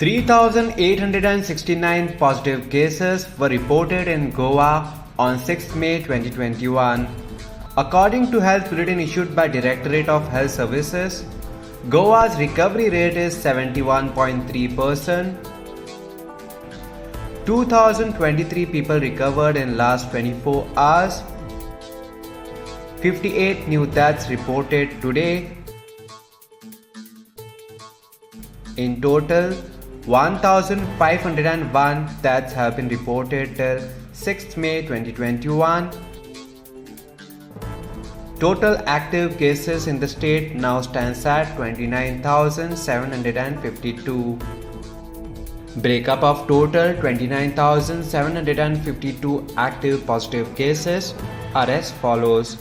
3,869 positive cases were reported in Goa on 6 May 2021. According to Health Bulletin issued by Directorate of Health Services, Goa's recovery rate is 71.3%. 2,023 people recovered in last 24 hours. 58 new deaths reported today. In total, 1,501 deaths have been reported till 6th May 2021. Total active cases in the state now stands at 29,752. Breakup of total 29,752 active positive cases are as follows.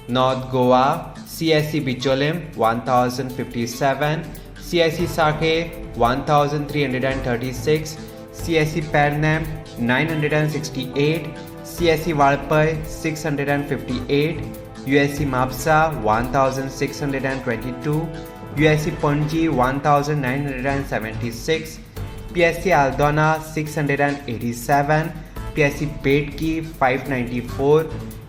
North Goa, CIC Bicholim 1,057, CIC Sakhe 1,336, CIC Pernam 968, CIC Valpai 658, USC Mapsa 1,622, USC Panji 1,976, PSC Aldona 687, PSC Bedki 594,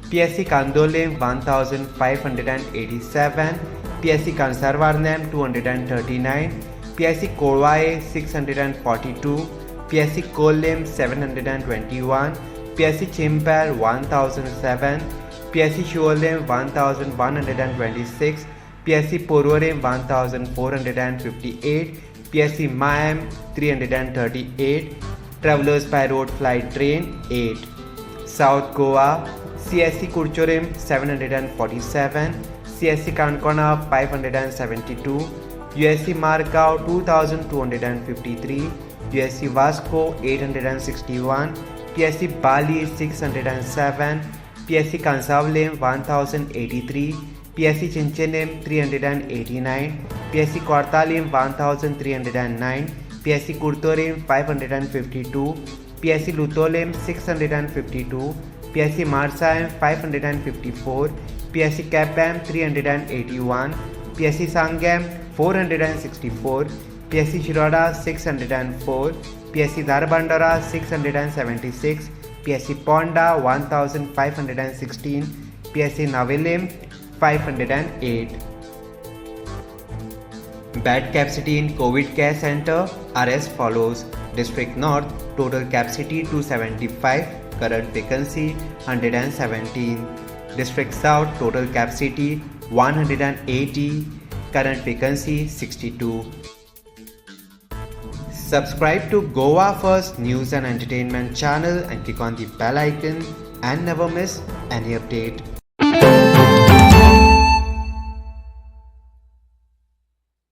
PSC Kandolim 1587, PSC Kansarvarnam 239, PSC Korwae 642, PSC Kolim 721, PSC Chimpal 1007, PSC Shuolim 1126, PSC Purwarim 1458, PSC Mayam 338, Travelers by Road Flight Train 8. South Goa, CSC Kurchorim 747, CSC Kankona 572, USC Margao 2253, USC Vasco 861, PSC Bali 607, PSC Kansavlim 1083, PSC Chinchenim 389, PSC Kortalim 1309, PSC Kurtorim 552, PSC Lutolim 652, PSC Marsaim 554, PSC Kapam 381, PSC Sangam 464, PSC Shiroda 604, PSC Dharbandara 676, PSC Ponda 1516, PSC Navilim 508. Bed capacity in COVID Care Center are as follows. District North, total capacity 275, current vacancy 117. District South, total capacity 180, current vacancy 62. Subscribe to Goa First News and Entertainment channel and click on the bell icon and never miss any update.